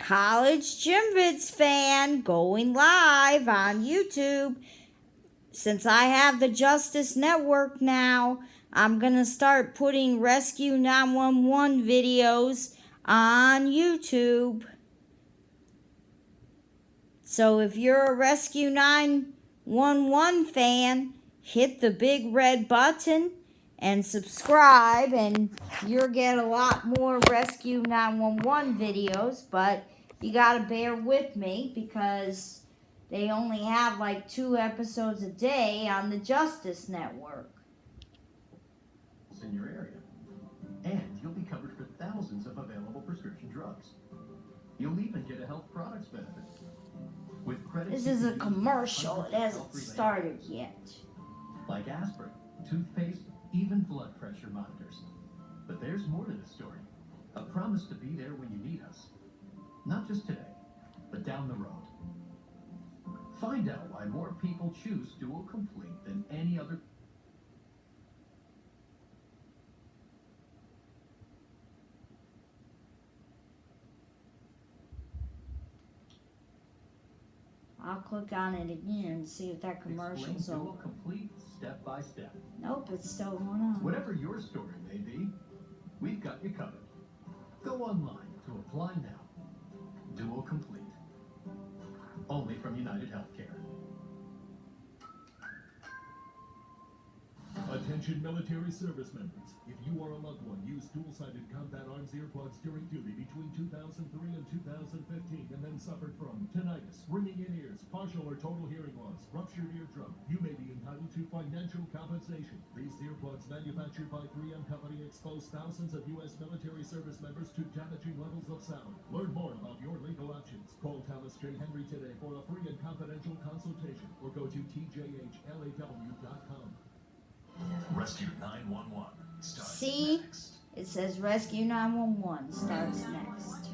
College Gym Vids fan going live on YouTube. Since I have the Justice Network now, I'm going to start putting Rescue 911 videos on YouTube. So if you're a Rescue 911 fan, hit the big red button and subscribe, and you'll get a lot more Rescue 911 videos. But you gotta bear with me because they only have like 2 episodes a day on the Justice Network. In your area, and you'll be covered for thousands of available prescription drugs. You'll even get a health products benefit. With credit, this is a commercial. It hasn't started yet. Like aspirin, toothpaste, even blood pressure monitors. But there's more to the story. A promise to be there when you need us. Not just today, but down the road. Find out why more people choose Dual Complete than any other. I'll click on it again and see if that commercial's over. Dual Complete step by step. Nope, it's still going on. Whatever your story may be, we've got you covered. Go online to apply now. Dual Complete. Only from United Healthcare. Attention military service members. If you or a loved one used dual-sided combat arms earplugs during duty between 2003 and 2015 and then suffered from tinnitus, ringing in ears, partial or total hearing loss, ruptured eardrum, you may be entitled to financial compensation. These earplugs, manufactured by 3M Company, expose thousands of U.S. military service members to damaging levels of sound. Learn more about your legal options. Call Thomas J. Henry today for a free and confidential consultation, or go to tjhlaw.com. Rescue 911 starts See? next. It says Rescue 911 starts next.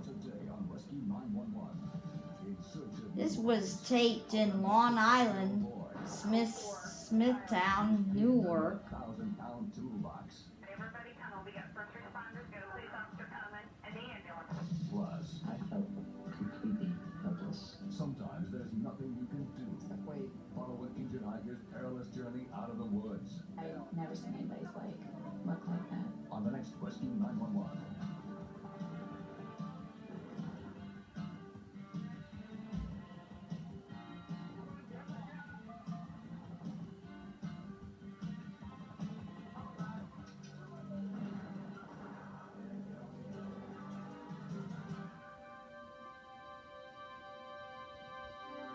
Today on Rescue 911. This was taped in Long Island, Smithtown, Newark. 1,000-pound toolbox. Everybody tunnel. We got first responders, got a police officer coming, and the ambulance. Plus, I felt completely helpless. sometimes there's nothing you can do. Wait, Follow an injured hiker's perilous journey out of the woods. I've never seen anybody's leg look like that. On the next Rescue 911.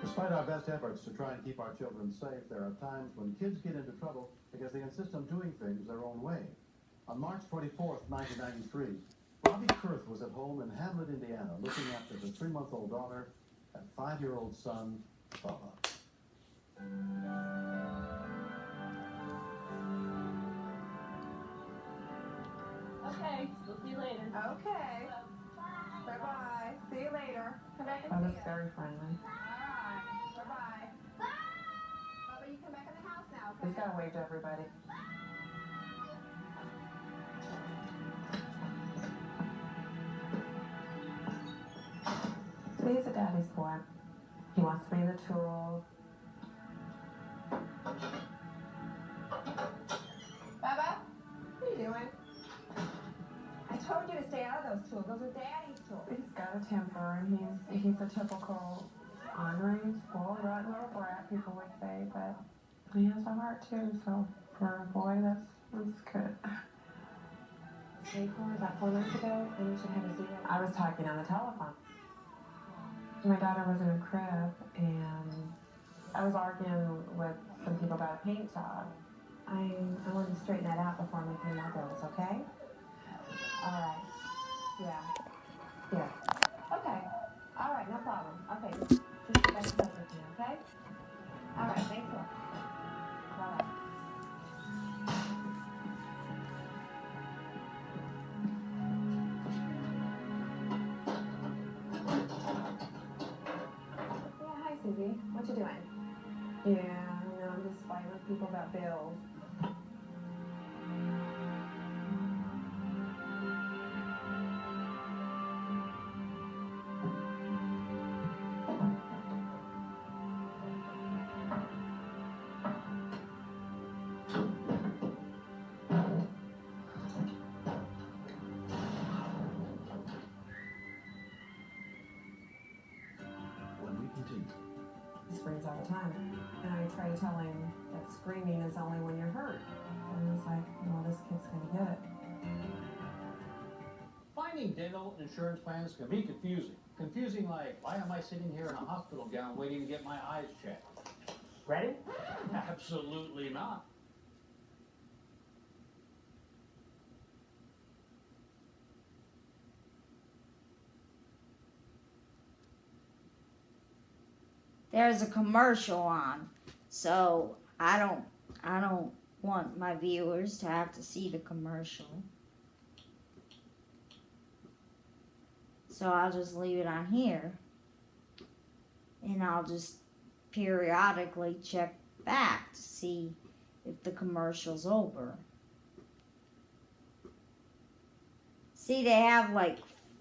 Despite our best efforts to try and keep our children safe, there are times when kids get into trouble because they insist on doing things their own way. On March 24th, 1993, Bobby Kurth was at home in Hamlet, Indiana, looking after his 3-month-old daughter and 5-year-old son, Bubba. Okay, we'll see you later. Okay. Bye-bye. See you later. Come back and I see was us. very friendly. Alright. Bye-bye. Bubba, you come back in the house now, okay? He's gotta wave to everybody. He's a daddy's boy. He wants to be the tools. Bubba, what are you doing? I told you to stay out of those tools. Those are daddy's tools. He's got a temper, and he's a typical ornery, spoiled, rotten little brat, people would say, but he has a heart too, so for a boy, that's good. About 4 months ago, and you should have a zero. I was talking on the telephone. My daughter was in a crib, and I was arguing with some people about a paint job. I want to straighten that out before I make any more bills, okay? All right. Yeah. Yeah. Okay. All right, no problem. Okay, just get back to bed with me, okay? All right, thanks a lot. Bye-bye. Yeah, hi, Susie. What you doing? Yeah, I know, I'm just fighting with people about bills. screams all the time. And I try to tell him that screaming is only when you're hurt. And he's like, well, this kid's gonna get it. Finding dental insurance plans can be confusing. Confusing like, why am I sitting here in a hospital gown waiting to get my eyes checked? Ready? Absolutely not. There's a commercial on, so I don't want my viewers to have to see the commercial. So I'll just leave it on here, and I'll just periodically check back to see if the commercial's over. See, they have like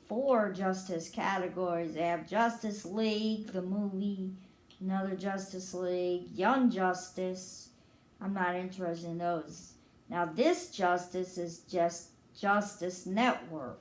4 Justice categories. They have Justice League, the movie, another Justice League, Young Justice. I'm not interested in those. Now this Justice is just Justice Network.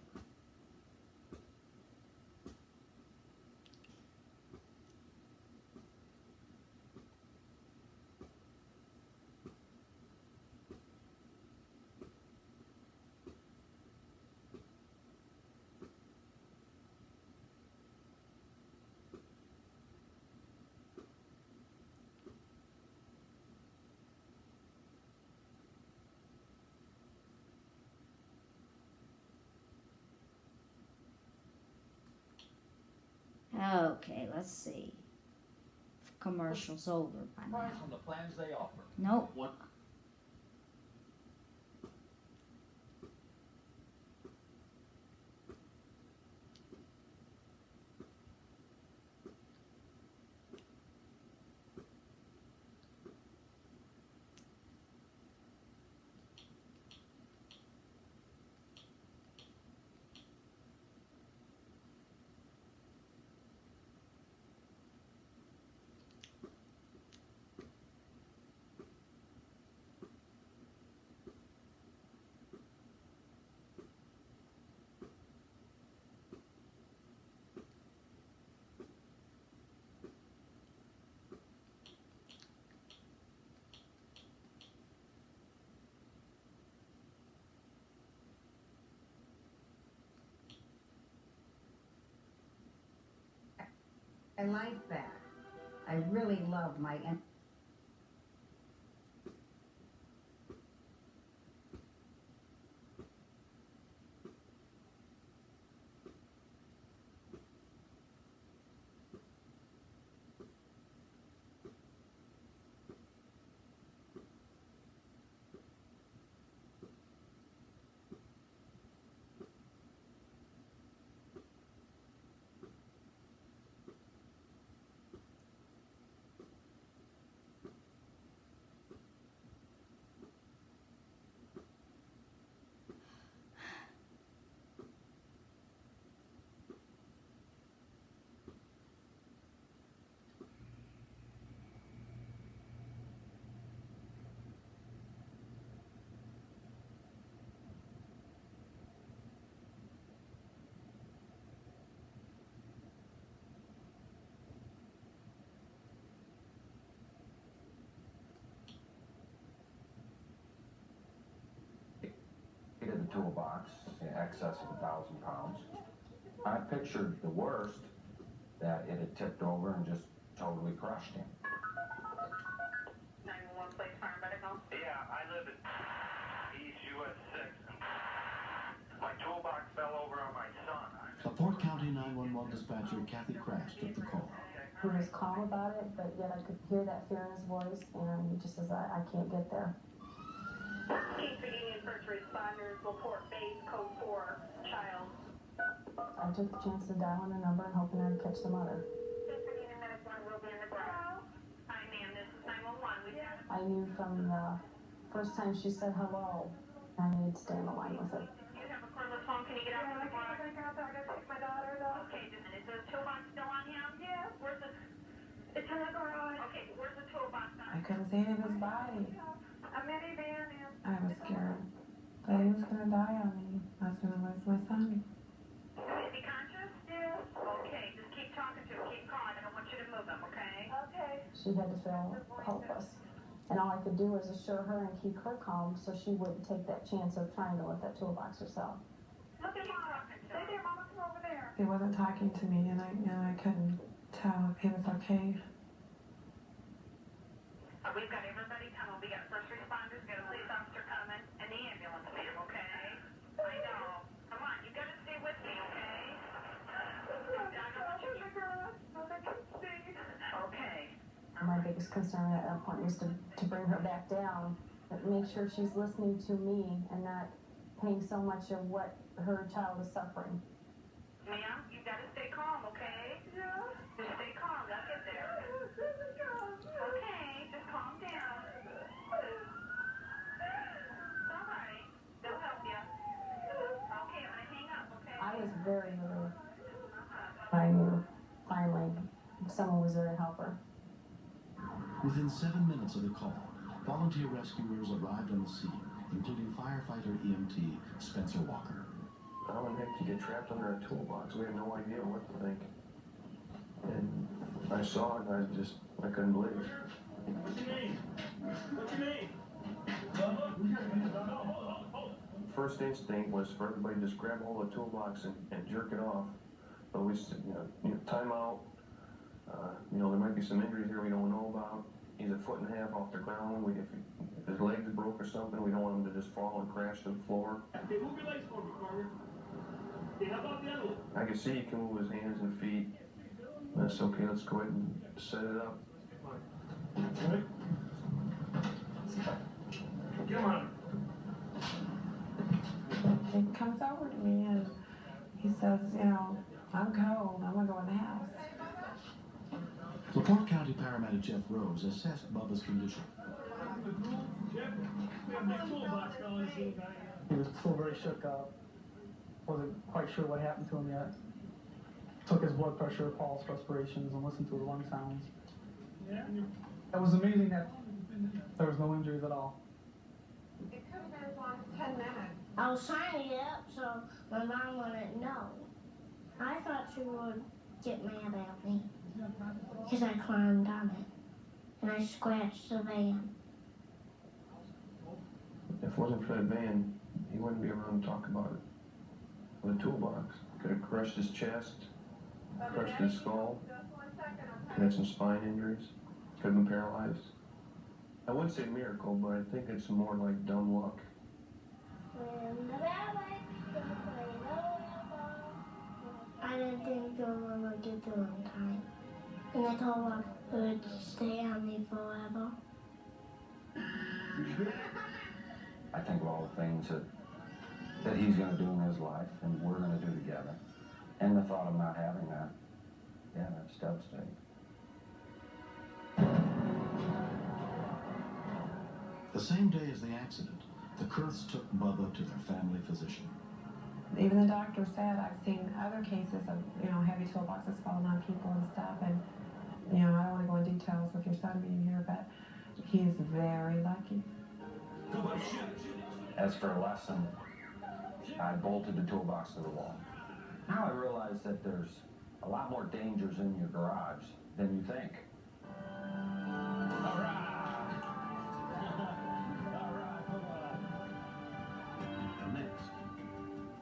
Okay, let's see. If commercial's over by now. Price on the plans they offer. Nope. One. I like that. I really love my in the toolbox in excess of 1,000 pounds. I pictured the worst, that it had tipped over and just totally crushed him. 911 place fire medical. Yeah, I live in East US 6. My toolbox fell over on my son. A Port County 911 dispatcher, Kathy Crash, took the call. He was calm about it, but yet I could hear that fear in his voice, and he just says, I can't get there. Chief Union First Responders, report base code 4, child. I took the chance to dial in a number and hoping I'd catch the mother. Chief Union Minute 1 will be in the ground. Hi, ma'am, this is 911. I knew from the first time she said hello, I needed to stay on the line with her. You have a cordless phone, can you get out of the car? I got there, I gotta take my daughter though. Okay, just a minute, is the toolbox still on him? Yes. Where's the... It's in the garage. Okay, where's the toolbox on? I couldn't see any of his body. A minivan is... I was scared that he was gonna die on me. I was gonna lose my son. Is he conscious? Yes. Okay, just keep talking to him, keep calling, I don't want you to move him, okay? Okay. she had to feel helpless. And all I could do was assure her and keep her calm so she wouldn't take that chance of trying to lift that toolbox herself. Look at Mama. Stay there, Mama. Come over there. He wasn't talking to me, and I couldn't tell if he was okay. We've got everybody coming. We got first responders, we got a police officer coming, and the ambulance man, okay? I know. Come on, you gotta stay with me, okay? Okay. My biggest concern at that point was to bring her back down, but make sure she's listening to me and not paying so much of what her child is suffering. Ma'am, you gotta stay calm, okay? Yeah. Just stay calm. I'll get there. Okay, just calm down. It's all right. They'll help you. Okay, I'm gonna hang up, okay? I was very relieved. I knew finally someone was there to help her. Within 7 minutes of the call, volunteer rescuers arrived on the scene, including firefighter EMT Spencer Walker. How in the heck you get trapped under a toolbox? We had no idea what to think. And I saw it, and I couldn't believe it. What's your name? What's your name? First instinct was for everybody to just grab hold of the toolbox and jerk it off. But we said, time out. There might be some injuries here we don't know about. He's 1.5 feet off the ground. If his legs broke or something, we don't want him to just fall and crash to the floor. Hey, move your legs for me, Carter. Hey, how about the other one? I can see he can move his hands and feet. That's okay, let's go ahead and set it up. Right? Come on. He comes over to me and he says, I'm cold. I'm gonna go in the house. LaPorte County paramedic Jeff Rose assessed Bubba's condition. He was still very shook up. Wasn't quite sure what happened to him yet. Took his blood pressure, pulse, respirations, and listened to the lung sounds. It was amazing that there was no injuries at all. It could have been as long as 10 minutes. I was signing it up so my mom wouldn't know. I thought she would get mad at me because I climbed on it and I scratched the van. If it wasn't for that van, he wouldn't be around to talk about it. With a toolbox. Could have crushed his chest, crushed his skull, could have some spine injuries, could have been paralyzed. I wouldn't say miracle, but I think it's more like dumb luck. I didn't think the one would get there on time. And I told her it would stay on me forever. I think of all the things that he's going to do in his life and we're going to do together. And the thought of not having that, that's devastating. The same day as the accident, the Kurths took Bubba to their family physician. Even the doctor said I've seen other cases of, heavy toolboxes falling on people and stuff. And, I don't want to go into details with your son being here, but he is very lucky. As for a lesson, I bolted the toolbox to the wall. Now I realize that there's a lot more dangers in your garage than you think. Next,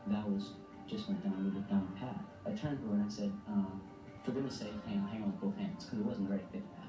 that was just went down a little bit down the path. I turned to her and I said, for goodness sake, hang on with both hands, because it wasn't a very thick path.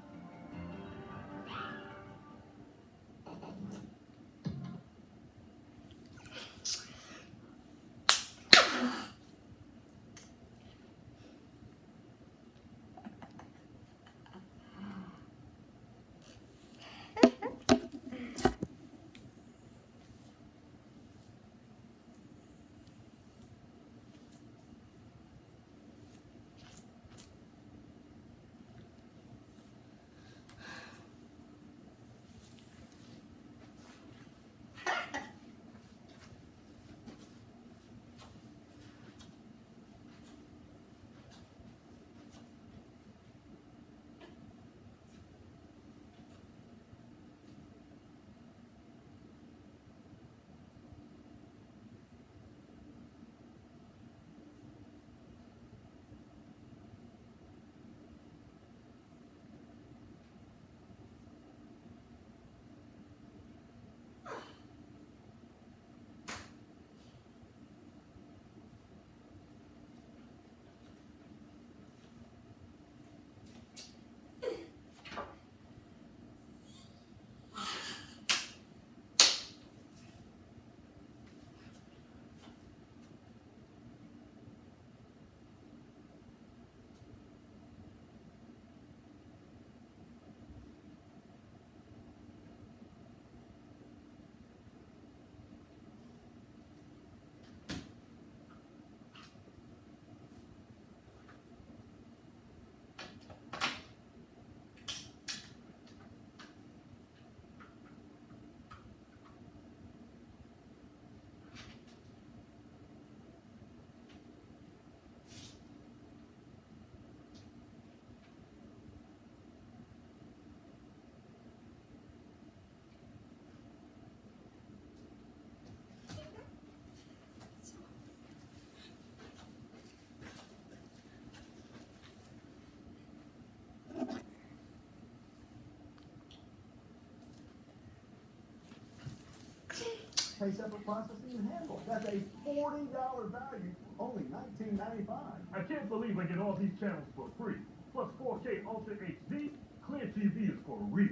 Pay separate processing and handling. That's a $40 value, only $19.95. I can't believe I get all these channels for free. Plus 4K Ultra HD, Clear TV is for real.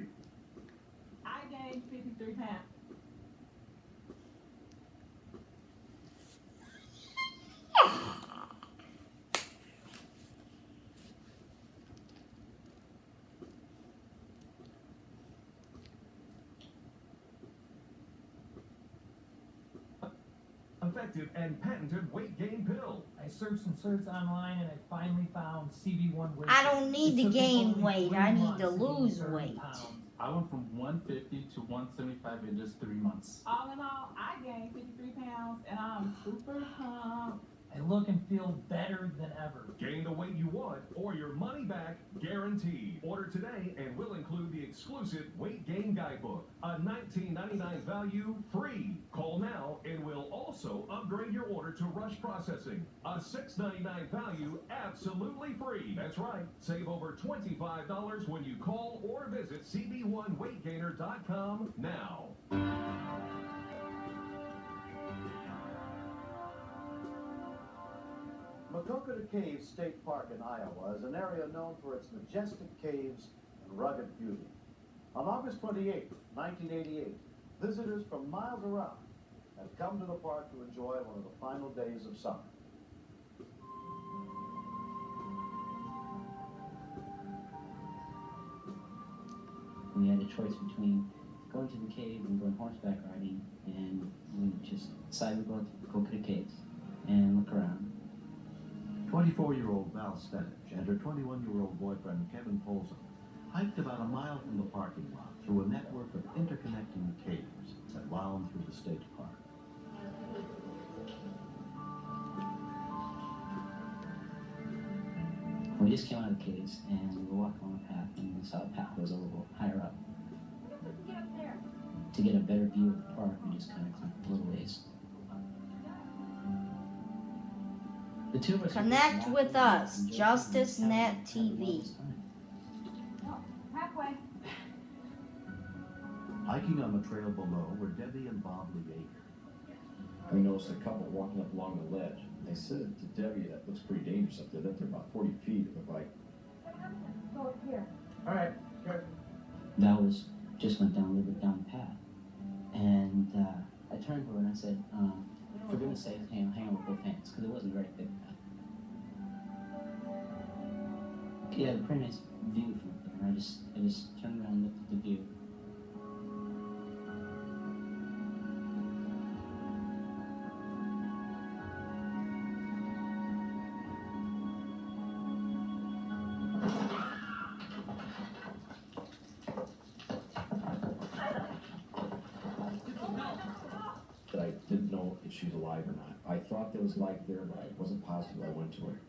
I gained 53 pounds. Effective and patented weight gain pill. I searched some certs online and I finally found CB1 weight. I don't need It to took me gain only weight. 3 I need months to gain lose 30 weight. pounds. I went from 150 to 175 in just 3 months. All in all, I gained 53 pounds and I'm super pumped. I look and feel better than ever. Gain the weight you want or your money back guaranteed. Order today and we'll include the exclusive Weight Gain Guidebook. A $19.99 value free. Call now and we'll also upgrade your order to rush processing. A $6.99 value absolutely free. That's right. Save over $25 when you call or visit cb1weightgainer.com now. Maquoketa Caves State Park in Iowa is an area known for its majestic caves and rugged beauty. On August 28, 1988, visitors from miles around have come to the park to enjoy one of the final days of summer. We had a choice between going to the cave and going horseback riding, and we just decided to go to Maquoketa Caves and look around. 24-year-old Val Stenich and her 21-year-old boyfriend Kevin Polson hiked about a mile from the parking lot through a network of interconnecting caves that wound through the state park. We just came out of the caves and we were walking on a path, and we saw the path was a little higher up. To get a better view of the park, we just kind of climbed a little ways. The two of us Connect with us, Justice Net TV. Halfway. Hiking on the trail below were Debbie and Bob Leager. We noticed a couple walking up along the ledge. I said to Debbie, that looks pretty dangerous up there. They're about 40 feet. It looked like. Go up here. All right, good. That was just went down a little bit down the path, and I turned to her and I said, "For goodness sake, hang on with both hands," because it wasn't a very big path. Yeah, a pretty nice view from up there, and I just turned around and looked at the view. That I didn't know if she was alive or not. I thought there was life there, but I wasn't positive. I went to her.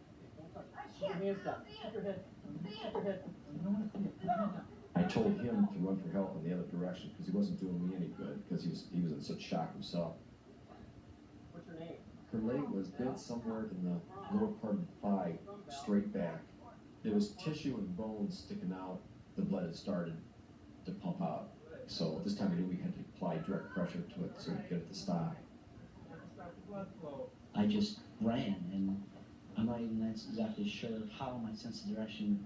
I told him to run for help in the other direction because he wasn't doing me any good because he was in such shock himself. What's your name? Her leg was bent somewhere in the lower part of the thigh, straight back. There was tissue and bone sticking out. The blood had started to pump out. So this time we knew we had to apply direct pressure to it so we could get it to stop. I just ran, and I'm not even exactly sure how my sense of direction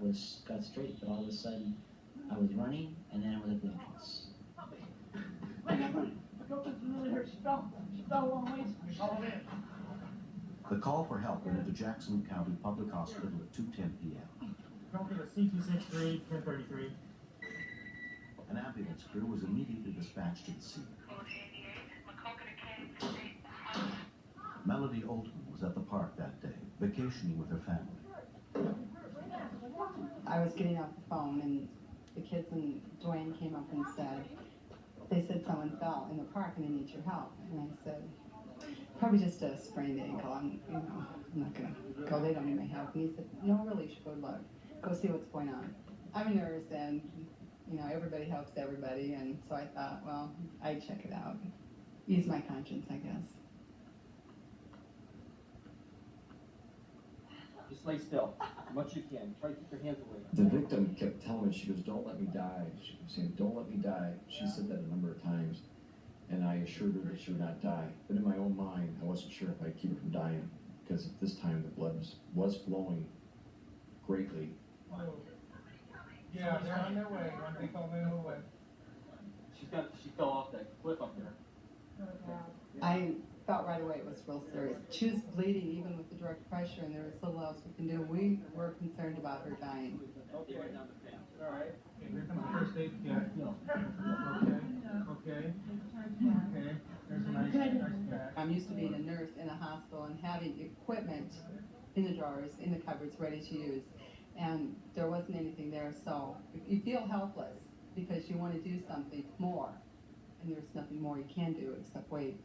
got straight, but all of a sudden I was running, and then I was at the entrance. The call for help went into Jackson County Public Hospital at 2:10 p.m. Broken to C263, 1033. An ambulance crew was immediately dispatched to the scene. Melody Oltman was at the park that day, vacationing with her family. I was getting off the phone, and the kids and Dwayne came up and said, they said someone fell in the park and they need your help. And I said, probably just a sprained ankle. I'm not gonna go. They don't need my help. And he said, no, really, you should go look. Go see what's going on. I'm a nurse, and everybody helps everybody, and so I thought, well, I'd check it out. Ease my conscience, I guess. Just lay still as much as you can. Try to keep your hands away. The victim kept telling me, she goes, "Don't let me die." She was saying, "Don't let me die." She said that a number of times. and I assured her that she would not die. But in my own mind, I wasn't sure if I'd keep her from dying, because at this time the blood was flowing greatly. Yeah, they're on their way. They told me to move away. She fell off that cliff up there. I felt right away it was real serious. She was bleeding even with the direct pressure, and there was little else we can do. We were concerned about her dying. Okay, right down the path. All right. Okay, here comes the first aid kit. Okay. There's a nice pack. I'm used to being a nurse in a hospital and having equipment in the drawers, in the cupboards, ready to use. And there wasn't anything there, so you feel helpless because you want to do something more. And there's nothing more you can do except wait.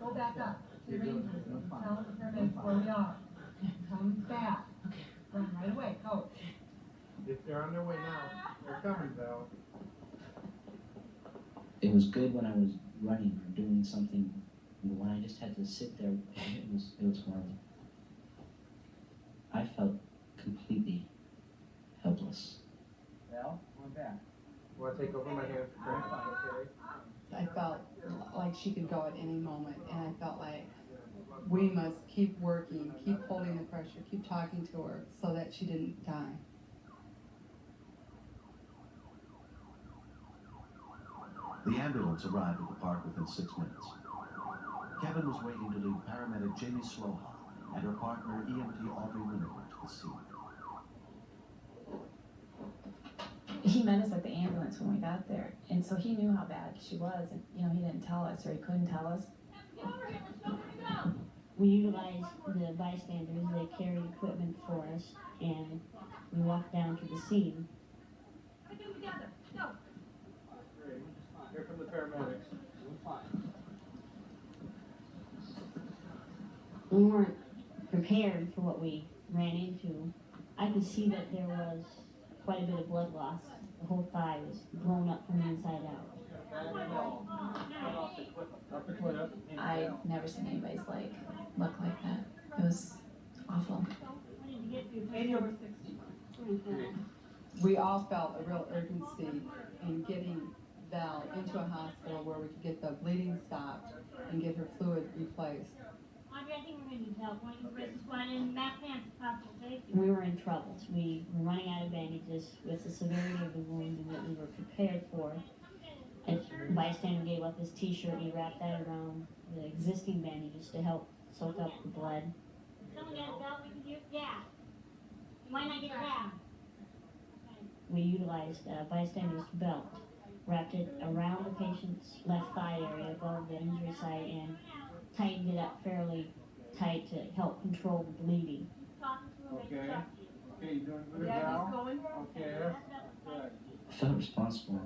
Go back up to the rangers. Tell the paramedics where we are. Tell them back. Run right away. Go. If they're on their way now, they're coming, Val. It was good when I was running or doing something, but when I just had to sit there, it was horrible. I felt completely helpless. Val, one back. You want to take over my hand for Grandpa, okay? I felt like she could go at any moment, and I felt like we must keep working, keep holding the pressure, keep talking to her so that she didn't die. The ambulance arrived at the park within 6 minutes. Kevin was waiting to lead paramedic Jamie Slohan and her partner EMT Audrey Winterberg to the scene. He met us at the ambulance when we got there, and so he knew how bad she was, and he didn't tell us, or he couldn't tell us. We utilized the bystanders. They carried equipment for us, and we walked down to the scene. Here come the paramedics. We weren't prepared for what we ran into. I could see that there was quite a bit of blood loss. The whole thigh was blown up from the inside out. I've never seen anybody's leg look like that. It was awful. 80 over 60. We all felt a real urgency in getting Val into a hospital where we could get the bleeding stopped and get her fluid replaced. Audrey, I think we're going to need help. One of the races one and back hands possible safety. We were in trouble. We were running out of bandages with the severity of the wound and what we were prepared for. A bystander gave up his t-shirt. We wrapped that around the existing bandages to help soak up the blood. Someone got a belt we can use? Yeah. You might not get down. We utilized a bystander's belt, wrapped it around the patient's left thigh area above the injury site, and tightened it up fairly tight to help control the bleeding. Okay, you doing good now? Okay, that's good. I felt responsible Why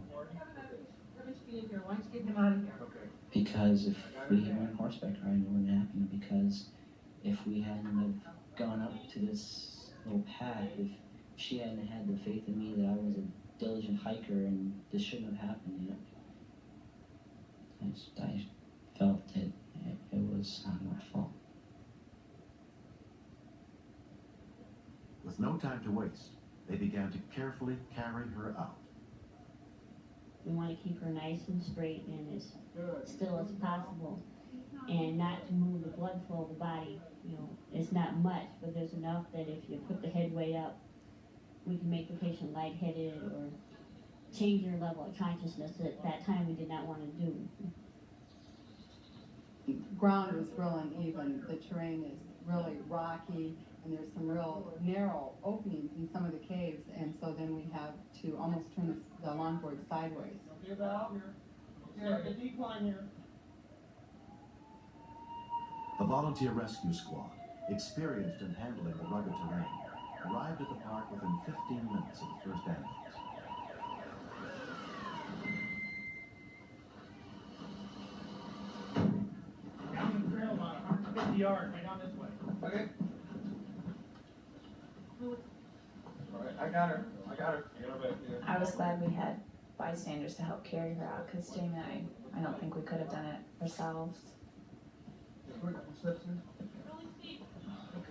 don't you get him out of here? Okay. because if we went horseback riding, it wouldn't happen. Because if we hadn't have gone up to this little path, if she hadn't had the faith in me that I was a diligent hiker and this shouldn't have happened, I felt it was not my fault. With no time to waste, they began to carefully carry her out. We want to keep her nice and straight and as still as possible, and not to move the blood flow of the body. It's not much, but there's enough that if you put the head way up, we can make the patient lightheaded or change your level of consciousness that at that time we did not want to do. The ground was real uneven. The terrain is really rocky, and there's some real narrow openings in some of the caves, and so then we have to almost turn the longboard sideways. Okay, Val. Start the decline here. The volunteer rescue squad, experienced in handling the rugged terrain, arrived at the park within 15 minutes of the first ambulance. Down the trail about 150 yards, right down this way. Okay. All right, I got her. Get her back here. I was glad we had bystanders to help carry her out, because Jamie and I don't think we could have done it ourselves. Quick, steps in.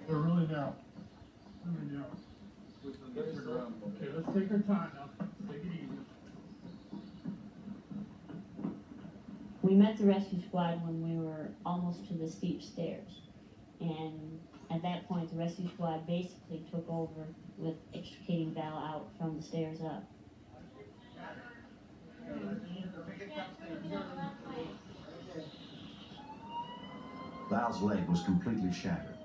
They're really narrow. Really narrow. Okay, let's take our time now. Take it easy. We met the rescue squad when we were almost to the steep stairs. And at that point, the rescue squad basically took over with extricating Val out from the stairs up. Val's leg was completely shattered.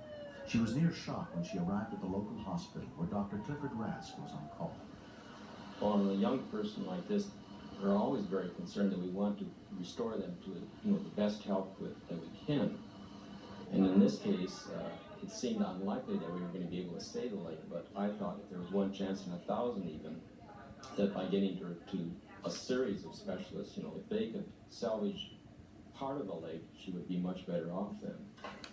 She was near shock when she arrived at the local hospital where Dr. Clifford Rask was on call. Well, in a young person like this, we're always very concerned that we want to restore them to the best health that we can. And in this case, it seemed unlikely that we were going to be able to save the leg, but I thought if there was one chance in 1,000 even, that by getting her to a series of specialists, if they could salvage part of the leg, she would be much better off then.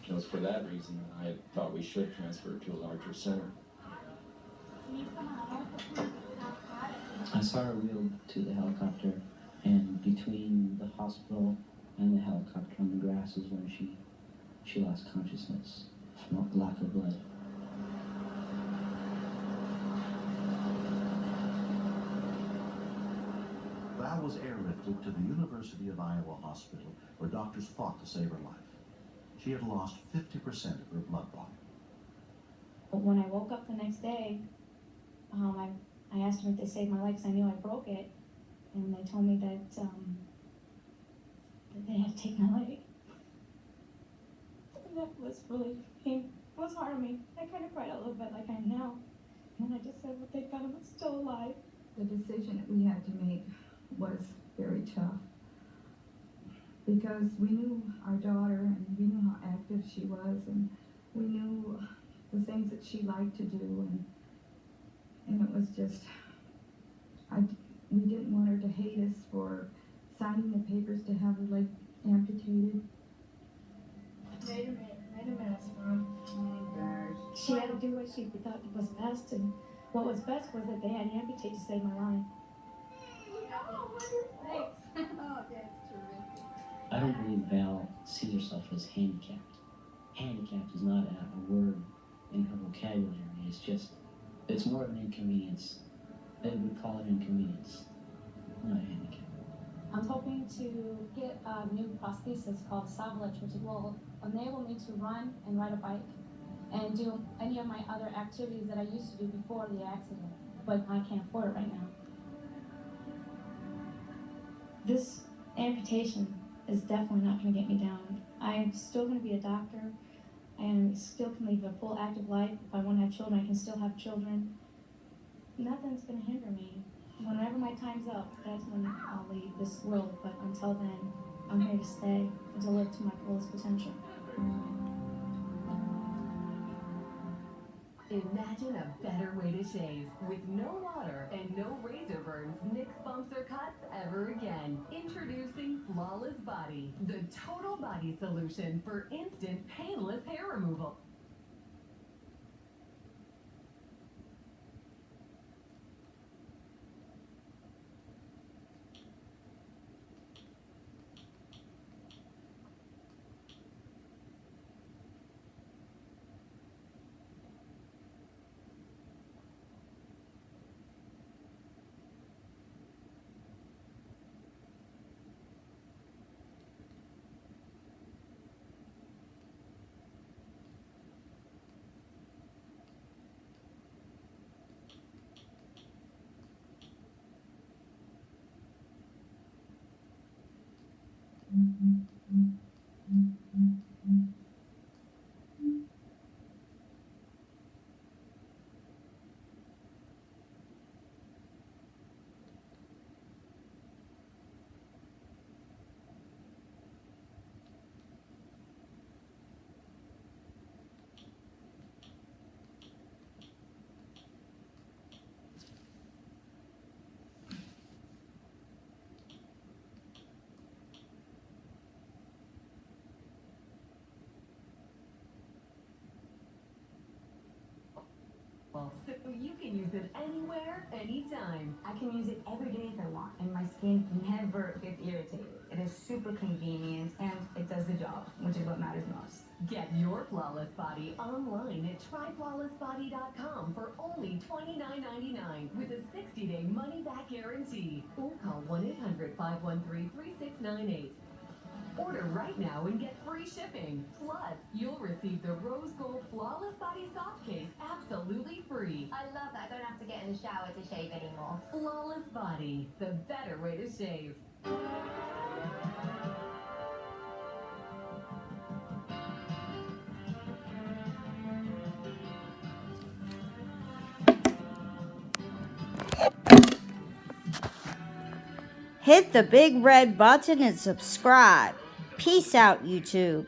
It was for that reason that I thought we should transfer her to a larger center. I saw her wheeled to the helicopter, and between the hospital and the helicopter on the grass is when she lost consciousness from lack of blood. Val was airlifted to the University of Iowa Hospital, where doctors fought to save her life. She had lost 50% of her blood volume. When I woke up the next day, I asked them if they saved my leg because I knew I broke it, and they told me that they had to take my leg. And that was really painful. It was hard on me. I kind of cried a little bit like I am now. And I just said, well, thank God I'm still alive. The decision that we had to make was very tough because we knew our daughter and we knew how active she was and we knew the things that she liked to do and it was just, we didn't want her to hate us for signing the papers to have her leg amputated. Made a mess, Mom. Oh, gosh. She had to do what she thought was best, and what was best was that they had to amputate to save my life. Thanks. Oh, that's terrific. I don't believe Val sees herself as handicapped. Handicapped is not a word in her vocabulary. It's more of an inconvenience. They would call it inconvenience, not a handicap. I'm hoping to get a new prosthesis called Savlich, which will enable me to run and ride a bike and do any of my other activities that I used to do before the accident, but I can't afford it right now. This amputation is definitely not going to get me down. I'm still going to be a doctor. I still can live a full active life. If I want to have children, I can still have children. Nothing's going to hinder me. Whenever my time's up, that's when I'll leave this world. But until then, I'm here to stay and to live to my fullest potential. Imagine a better way to shave with no water and no razor burns, nicks, bumps, or cuts ever again. Introducing Flawless Body, the total body solution for instant, painless hair removal. So you can use it anywhere, anytime. I can use it every day if I want, and my skin never gets irritated. It is super convenient, and it does the job, which is what matters most. Get your Flawless Body online at tryflawlessbody.com for only $29.99 with a 60-day money-back guarantee. Or call 1-800-513-3698. Order right now and get free shipping. Plus, you'll receive the Rose Gold Flawless Body Soft Case absolutely free. I love that. I don't have to get in the shower to shave anymore. Flawless Body, the better way to shave. Hit the big red button and subscribe. Peace out, YouTube.